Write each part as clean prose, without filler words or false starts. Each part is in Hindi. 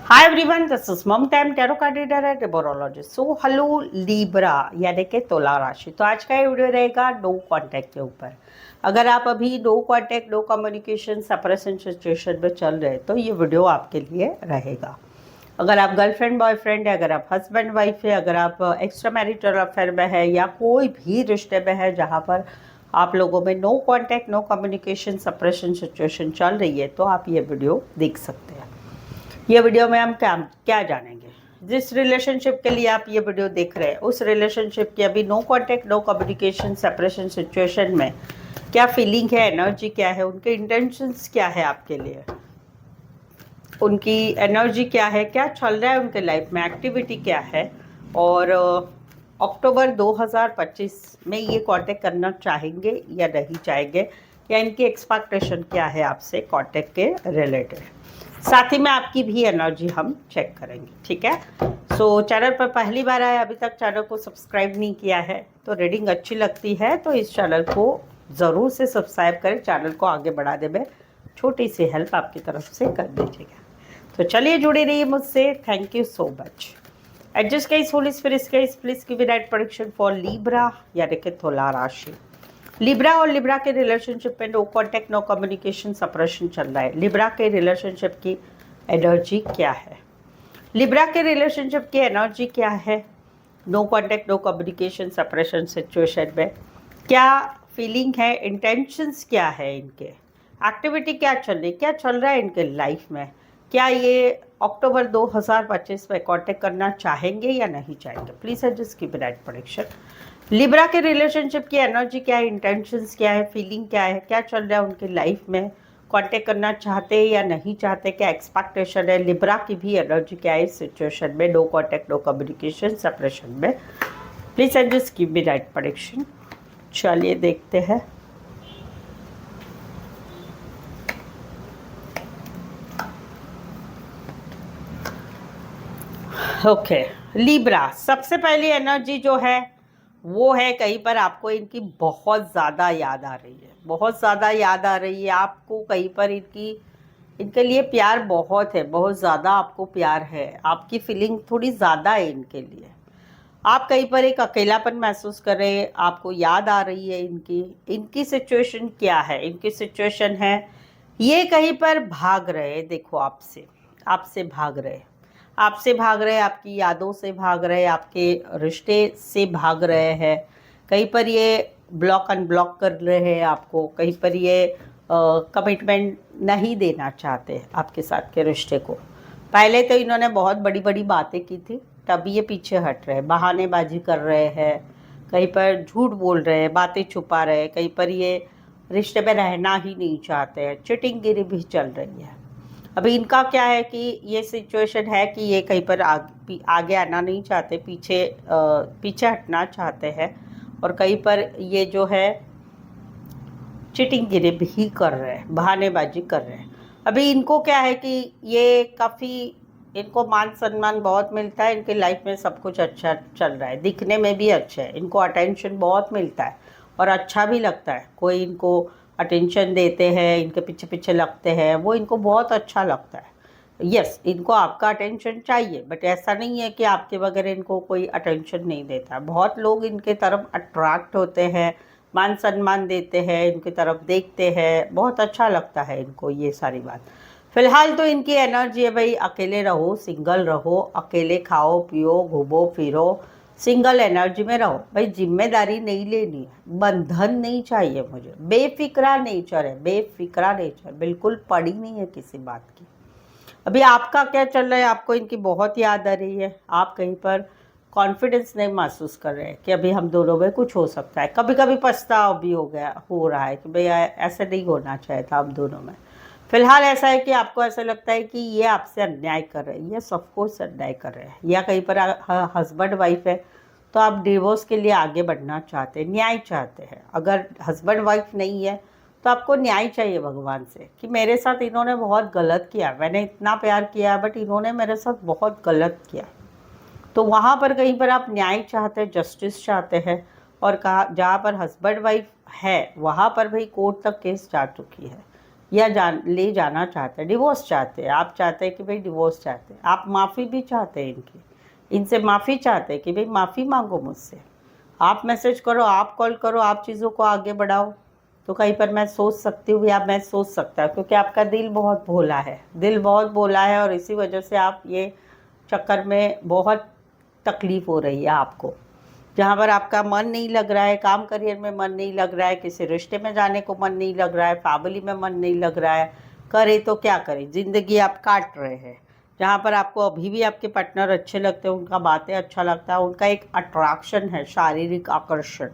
हाय एवरीवन, दिस इज मम टाइम टैरो कार्ड रीडर है डेबोरोलॉजिस्ट। सो हेलो लीब्रा यानी कि तुला राशि। तो आज का ये वीडियो रहेगा नो कांटेक्ट के ऊपर। अगर आप अभी no contact, no communication, separation situation में चल रहे हैं तो ये वीडियो आपके लिए रहेगा। अगर आप गर्लफ्रेंड बॉयफ्रेंड है, अगर आप हस्बैंड वाइफ है, अगर आप एक्स्ट्रा मैरिटल अफेयर में है या कोई भी रिश्ते में है जहाँ पर आप लोगों में no contact, no communication, separation situation चल रही है, तो आप ये वीडियो देख सकते हैं। ये वीडियो में हम क्या क्या जानेंगे। जिस रिलेशनशिप के लिए आप ये वीडियो देख रहे हैं उस रिलेशनशिप की अभी no contact, no communication, separation situation में क्या फीलिंग है, एनर्जी क्या है, उनके इंटेंशंस क्या है आपके लिए, उनकी एनर्जी क्या है, क्या चल रहा है उनके लाइफ में, एक्टिविटी क्या है, और अक्टूबर 2025 में ये कांटेक्ट करना चाहेंगे या नहीं चाहेंगे, या इनकी एक्सपेक्टेशन क्या है आपसे कांटेक्ट के रिलेटेड। साथ ही में आपकी भी एनर्जी हम चेक करेंगे, ठीक है। सो चैनल पर पहली बार आए, अभी तक चैनल को सब्सक्राइब नहीं किया है तो रीडिंग अच्छी लगती है तो इस चैनल को ज़रूर से सब्सक्राइब करें, चैनल को आगे बढ़ा दे में छोटी सी हेल्प आपकी तरफ से कर दीजिएगा। तो चलिए जुड़े रहिए मुझसे। Thank you so much. Adjust guys, Holi spirit guys, please give right prediction for Libra यानी कि तुला राशि। लिब्रा और लिब्रा के रिलेशनशिप में no contact, no communication, separation चल रहा है। लिब्रा के रिलेशनशिप की एनर्जी क्या है? लिब्रा के रिलेशनशिप की एनर्जी क्या है no contact, no communication, separation situation में? क्या फीलिंग है, इंटेंशंस क्या है इनके, एक्टिविटी क्या चल रही, क्या चल रहा है इनके लाइफ में? क्या ये अक्टूबर 2025 में कांटेक्ट करना चाहेंगे या नहीं चाहेंगे? Please just give right prediction. Libra के रिलेशनशिप की एनर्जी क्या है, इंटेंशंस क्या है, फीलिंग क्या है, क्या चल रहा है उनकी लाइफ में, कांटेक्ट करना चाहते हैं या नहीं चाहते, क्या एक्सपेक्टेशन है, लिब्रा की भी एनर्जी क्या है इस सिचुएशन में, no contact, no communication, separation में? Please and just give me right prediction. चलिए देखते हैं। ओके लिब्रा, सबसे पहली एनर्जी जो है वो है कहीं पर आपको इनकी बहुत ज़्यादा याद आ रही है, बहुत ज़्यादा याद आ रही है आपको। कहीं पर इनके लिए प्यार बहुत है, बहुत ज़्यादा आपको प्यार है, आपकी फीलिंग थोड़ी ज़्यादा है इनके लिए। आप कहीं पर एक अकेलापन महसूस कर रहे हैं, आपको याद आ रही है इनकी सिचुएशन क्या है? इनकी सिचुएशन है ये कहीं पर भाग रहे हैं, देखो आपसे आपसे भाग रहे हैं, आपसे भाग रहे हैं, आपकी यादों से भाग रहे हैं, आपके रिश्ते से भाग रहे हैं। कहीं पर ये ब्लॉक अनब्लॉक कर रहे हैं आपको, कहीं पर ये कमिटमेंट नहीं देना चाहते आपके साथ के रिश्ते को। पहले तो इन्होंने बहुत बड़ी बड़ी बातें की थी, तभी ये पीछे हट रहे हैं, बहानेबाजी कर रहे हैं, कहीं पर झूठ बोल रहे हैं, बातें छुपा रहे हैं, कहीं पर ये रिश्ते में रहना ही नहीं चाहते हैं, चिटिंगगिरी भी चल रही है। अभी इनका क्या है कि ये सिचुएशन है कि ये कहीं पर आगे आना नहीं चाहते, पीछे हटना चाहते हैं, और कहीं पर ये जो है चिटिंगगिरी भी कर रहे हैं, बहानेबाजी कर रहे हैं। अभी इनको क्या है कि ये काफ़ी, इनको मान सम्मान बहुत मिलता है, इनके लाइफ में सब कुछ अच्छा चल रहा है, दिखने में भी अच्छा है, इनको अटेंशन बहुत मिलता है और अच्छा भी लगता है। कोई इनको अटेंशन देते हैं, इनके पीछे पीछे लगते हैं, वो इनको बहुत अच्छा लगता है। यस, इनको आपका अटेंशन चाहिए, बट ऐसा नहीं है कि आपके बगैर इनको कोई अटेंशन नहीं देता। बहुत लोग इनके तरफ अट्रैक्ट होते हैं, मान सम्मान देते हैं, इनकी तरफ देखते हैं, बहुत अच्छा लगता है इनको ये सारी बात। फिलहाल तो इनकी एनर्जी है भाई, अकेले रहो, सिंगल रहो, अकेले खाओ पियो, घूमो फिरो, सिंगल एनर्जी में रहो भाई। जिम्मेदारी नहीं लेनी है, बंधन नहीं चाहिए मुझे, बेफिक्रा नेचर है, बेफिक्रा नेचर, बिल्कुल पड़ी नहीं है किसी बात की। अभी आपका क्या चल रहा है, आपको इनकी बहुत याद आ रही है, आप कहीं पर कॉन्फिडेंस नहीं महसूस कर रहे हैं कि अभी हम दोनों में कुछ हो सकता है। कभी कभी पछतावा भी हो रहा है कि भैया ऐसे नहीं होना चाहिए था हम दोनों में। फिलहाल ऐसा है कि आपको ऐसा लगता है कि ये आपसे अन्याय कर रहे हैं, ये सब कुछ अन्याय कर रहे हैं, या कहीं पर हस्बैंड वाइफ है तो आप डिवोर्स के लिए आगे बढ़ना चाहते हैं, न्याय चाहते हैं। अगर हस्बैंड वाइफ नहीं है तो आपको न्याय चाहिए भगवान से कि मेरे साथ इन्होंने बहुत गलत किया, मैंने इतना प्यार किया बट इन्होंने मेरे साथ बहुत गलत किया। तो वहाँ पर कहीं पर आप न्याय चाहते हैं, जस्टिस चाहते हैं। और कहा जहाँ पर हस्बैंड वाइफ है वहाँ पर भाई कोर्ट तक केस जा चुकी है, या ले जाना चाहते हैं, डिवोर्स चाहते हैं। आप चाहते हैं कि भाई डिवोर्स चाहते हैं, आप माफ़ी भी चाहते हैं इनसे माफ़ी चाहते हैं कि भाई माफ़ी मांगो मुझसे। आप मैसेज करो, आप कॉल करो, आप चीज़ों को आगे बढ़ाओ। तो कहीं पर मैं सोच सकती हूँ या मैं सोच सकता हूँ, क्योंकि आपका दिल बहुत भोला है, दिल बहुत भोला है, और इसी वजह से आप ये चक्कर में बहुत तकलीफ़ हो रही है आपको। जहाँ पर आपका मन नहीं लग रहा है, काम करियर में मन नहीं लग रहा है, किसी रिश्ते में जाने को मन नहीं लग रहा है, फैमिली में मन नहीं लग रहा है, करे तो क्या करें, ज़िंदगी आप काट रहे हैं। जहाँ पर आपको अभी भी आपके पार्टनर अच्छे लगते हैं, उनका बातें अच्छा लगता है, उनका एक अट्रैक्शन है, शारीरिक आकर्षण,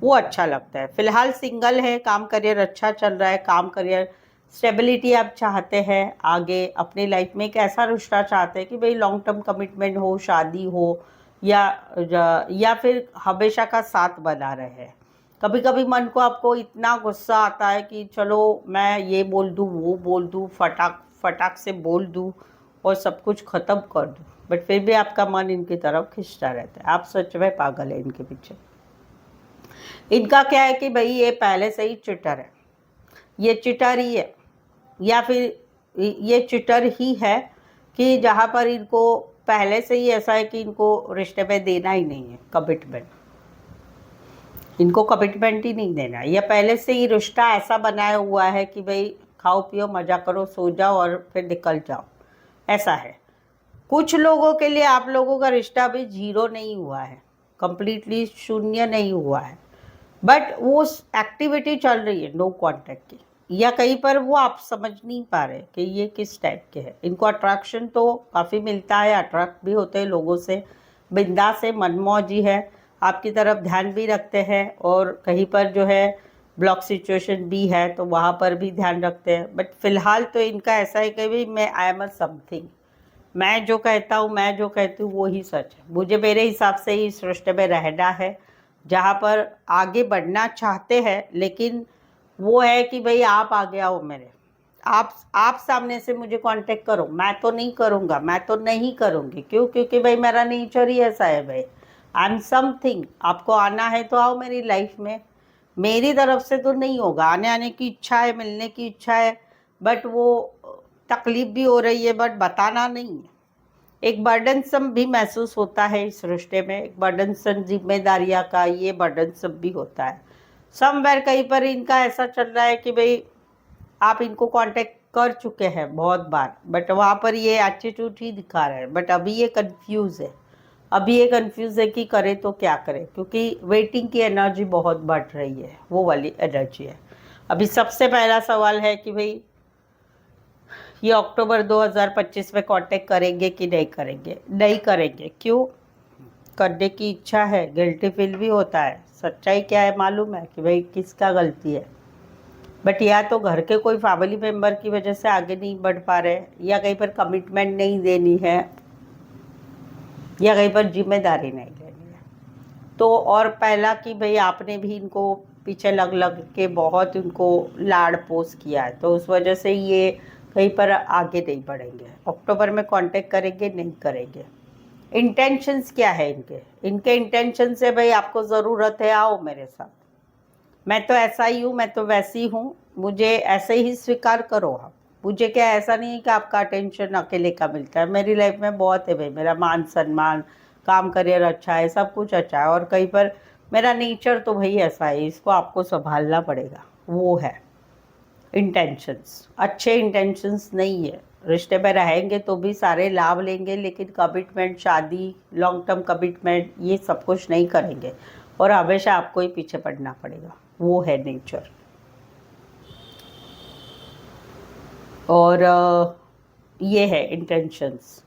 वो अच्छा लगता है। फिलहाल सिंगल है, काम करियर अच्छा चल रहा है, काम करियर स्टेबिलिटी आप चाहते हैं, आगे अपनी लाइफ में एक ऐसा रिश्ता चाहते हैं कि भाई लॉन्ग टर्म कमिटमेंट हो, शादी हो, या फिर हमेशा का साथ बना रहे। कभी कभी मन को आपको इतना गुस्सा आता है कि चलो मैं ये बोल दूँ, वो बोल दूँ, फटाक फटाक से बोल दूँ और सब कुछ ख़त्म कर दूँ, बट फिर भी आपका मन इनकी तरफ खिंचता रहता है। आप सच में पागल है इनके पीछे। इनका क्या है कि भाई ये पहले से ही चिटर है, ये चिटर ही है, या फिर ये चिटर ही है कि जहाँ पर इनको पहले से ही ऐसा है कि इनको रिश्ते में देना ही नहीं है कमिटमेंट, इनको कमिटमेंट ही नहीं देना है, या पहले से ही रिश्ता ऐसा बनाया हुआ है कि भाई खाओ पियो मज़ा करो सो जाओ और फिर निकल जाओ, ऐसा है। कुछ लोगों के लिए आप लोगों का रिश्ता अभी जीरो नहीं हुआ है, कंप्लीटली शून्य नहीं हुआ है, बट वो एक्टिविटी चल रही है नो कांटेक्ट की, या कहीं पर वो आप समझ नहीं पा रहे कि ये किस टाइप के हैं। इनको अट्रैक्शन तो काफ़ी मिलता है, अट्रैक्ट भी होते हैं लोगों से, बिंदास से मनमौजी है, आपकी तरफ ध्यान भी रखते हैं, और कहीं पर जो है ब्लॉक सिचुएशन भी है तो वहाँ पर भी ध्यान रखते हैं। बट फिलहाल तो इनका ऐसा है कि भाई मैं आई एम अ समथिंग, मैं जो कहता हूँ, मैं जो कहती हूँ वो ही सच है। मुझे मेरे हिसाब से ही इस रिश्ते में रहना है, जहाँ पर आगे बढ़ना चाहते हैं, लेकिन वो है कि भाई आप आगे आओ मेरे, आप सामने से मुझे कांटेक्ट करो, मैं तो नहीं करूँगा, मैं तो नहीं करूँगी। क्यों? क्योंकि भाई मेरा नेचर ही ऐसा है भाई, आई एम समथिंग। आपको आना है तो आओ मेरी लाइफ में, मेरी तरफ से तो नहीं होगा। आने की इच्छा है, मिलने की इच्छा है, बट वो तकलीफ भी हो रही है, बट बताना नहीं है। एक बर्डनसम भी महसूस होता है इस रिश्ते में, एक बर्डनसम जिम्मेदारियाँ का ये बर्डनसम भी होता है। समवेयर कहीं पर इनका ऐसा चल रहा है कि भाई आप इनको कांटेक्ट कर चुके हैं बहुत बार, बट वहाँ पर ये एटीट्यूड ही दिखा रहे हैं। बट अभी ये कंफ्यूज है, अभी ये कंफ्यूज है कि करे तो क्या करे, क्योंकि वेटिंग की एनर्जी बहुत बढ़ रही है, वो वाली एनर्जी है। अभी सबसे पहला सवाल है कि भाई ये अक्टूबर 2025 में कांटेक्ट करेंगे कि नहीं करेंगे? नहीं करेंगे। क्यों? करने की इच्छा है, गिल्टी फील भी होता है। सच्चाई क्या है मालूम है कि भाई किसका गलती है, बट या तो घर के कोई फैमिली मेम्बर की वजह से आगे नहीं बढ़ पा रहे, या कहीं पर कमिटमेंट नहीं देनी है, या कहीं पर जिम्मेदारी नहीं लेनी है। तो और पहला कि भाई आपने भी इनको पीछे लग लग के बहुत उनको लाड़ पोस किया है, तो उस वजह से ये कहीं पर आगे नहीं बढ़ेंगे। अक्टूबर में कांटेक्ट करेंगे नहीं करेंगे? इंटेंशंस क्या है इनके? इनके इंटेंशन से भाई आपको ज़रूरत है, आओ मेरे साथ, मैं तो ऐसा ही हूँ, मैं तो वैसी हूँ, मुझे ऐसे ही स्वीकार करो आप। मुझे क्या, ऐसा नहीं है कि आपका अटेंशन अकेले का मिलता है, मेरी लाइफ में बहुत है भाई, मेरा मान सम्मान, काम करियर अच्छा है, सब कुछ अच्छा है, और कहीं पर मेरा नेचर तो भाई ऐसा है, इसको आपको संभालना पड़ेगा। वो है इंटेंशंस, अच्छे इंटेंशंस नहीं है। रिश्ते में रहेंगे तो भी सारे लाभ लेंगे, लेकिन कमिटमेंट, शादी, लॉन्ग टर्म कमिटमेंट, ये सब कुछ नहीं करेंगे, और हमेशा आपको ही पीछे पड़ना पड़ेगा। वो है नेचर। और ये है इंटेंशंस।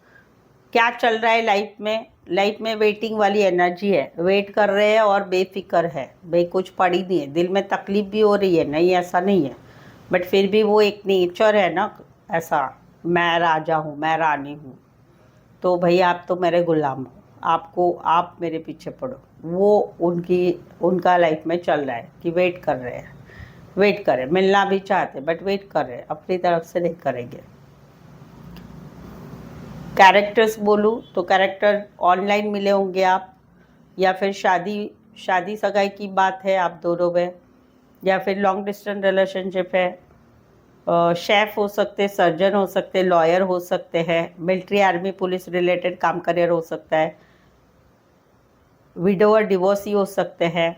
क्या चल रहा है लाइफ में? लाइफ में वेटिंग वाली एनर्जी है, वेट कर रहे हैं और बेफिक्र है भाई, कुछ पड़ी नहीं है, दिल में तकलीफ भी हो रही है, नहीं ऐसा नहीं है, बट फिर भी वो एक नेचर है ना ऐसा, मैं राजा हूँ, मैं रानी हूँ, तो भाई आप तो मेरे गुलाम हो, आपको, आप मेरे पीछे पड़ो। वो उनका लाइफ में चल रहा है कि वेट कर रहे हैं, वेट करें, मिलना भी चाहते बट वेट कर रहे हैं, अपनी तरफ से नहीं करेंगे। कैरेक्टर्स बोलूँ तो कैरेक्टर ऑनलाइन मिले होंगे आप, या फिर शादी सगाई की बात है आप दोनों में, या फिर लॉन्ग डिस्टेंस रिलेशनशिप है, शेफ हो सकते, सर्जन हो सकते, लॉयर हो सकते हैं, मिलिट्री आर्मी पुलिस रिलेटेड काम करियर हो सकता है, विडो और डिवोर्सी हो सकते हैं,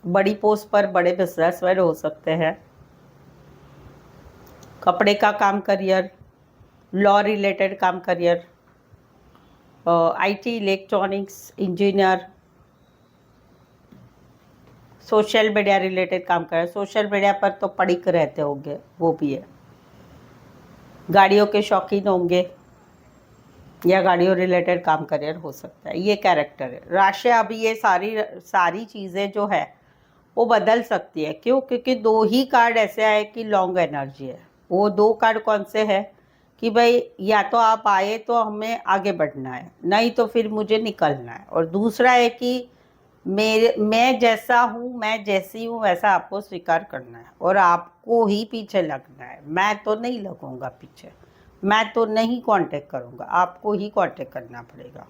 बड़ी पोस्ट पर बड़े बिजनेसमैन हो सकते हैं, कपड़े का काम करियर, लॉ रिलेटेड काम career, IT electronics engineer, social media related काम करियर। सोशल मीडिया पर तो पड़िक रहते होंगे, वो भी है। गाड़ियों के शौकीन होंगे या गाड़ियों रिलेटेड काम करियर हो सकता है। ये कैरेक्टर है राशि। अभी ये सारी चीज़ें जो है वो बदल सकती है। क्यों? क्योंकि दो ही कार्ड ऐसे आए कि लॉन्ग एनर्जी है। वो दो कार्ड कौन से है कि भाई या तो आप आए तो हमें आगे बढ़ना है, नहीं तो फिर मुझे निकलना है। और दूसरा है कि मैं जैसा हूँ, मैं जैसी हूँ वैसा आपको स्वीकार करना है और आपको ही पीछे लगना है। मैं तो नहीं लगूंगा पीछे, मैं तो नहीं कांटेक्ट करूँगा, आपको ही कांटेक्ट करना पड़ेगा।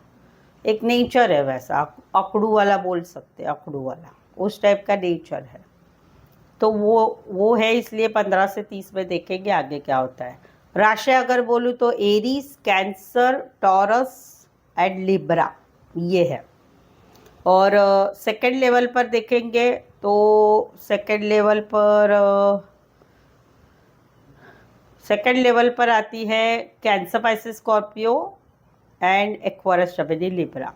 एक नेचर है वैसा, अकड़ू वाला बोल सकते हैं, अकड़ू वाला उस टाइप का नेचर है। तो वो है, इसलिए 15 से 30 में देखेंगे आगे क्या होता है। राशि अगर बोलूँ तो Aries, cancer, taurus and Libra, ये है। और सेकंड लेवल पर देखेंगे तो सेकंड लेवल पर आती है cancer, Pisces, Scorpio and Aquarius, जमिनी, लिब्रा।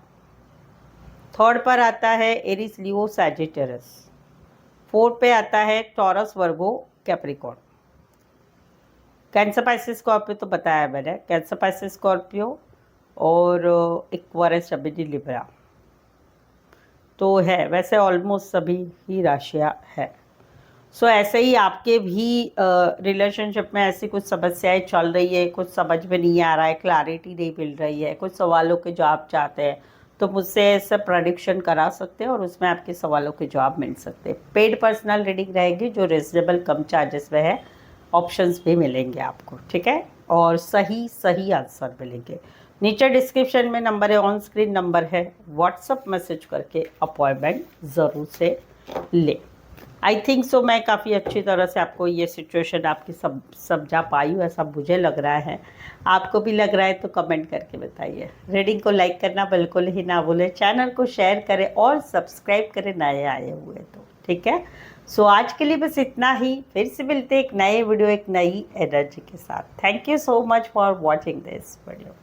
थर्ड पर आता है एरिस, लियो, सैजिटेरस। फोर्थ पे आता है टॉरस, वर्गो, कैप्रिकॉर्न। कैंसर, पाइसेस, स्कॉर्पियो तो बताया मैंने, कैंसर, पाइसेस, स्कॉर्पियो और एक्वारियस, जमिनी, लिब्रा तो है। वैसे ऑलमोस्ट सभी ही राशियाँ है। सो ऐसे ही आपके भी रिलेशनशिप में ऐसी कुछ समस्याएं चल रही है, कुछ समझ में नहीं आ रहा है, क्लैरिटी नहीं मिल रही है, कुछ सवालों के जवाब चाहते हैं तो मुझसे ऐसा प्रेडिक्शन करा सकते हैं और उसमें आपके सवालों के जवाब मिल सकते हैं। पेड पर्सनल रीडिंग रहेगी जो रिजनेबल कम चार्जेस में है। ऑप्शंस भी मिलेंगे आपको, ठीक है, और सही आंसर मिलेंगे। नीचे डिस्क्रिप्शन में नंबर है, ऑन स्क्रीन नंबर है, व्हाट्सअप मैसेज करके अपॉइंटमेंट ज़रूर से ले। आई थिंक सो मैं काफ़ी अच्छी तरह से आपको ये सिचुएशन आपकी समझा पाई हूँ, ऐसा मुझे लग रहा है। आपको भी लग रहा है तो कमेंट करके बताइए। रीडिंग को लाइक करना बिल्कुल ही ना भूलें, चैनल को शेयर करें और सब्सक्राइब करें नए आए हुए तो, ठीक है। सो आज के लिए बस इतना ही। फिर से मिलते एक नए वीडियो, एक नई एनर्जी के साथ। Thank you so much for watching this video.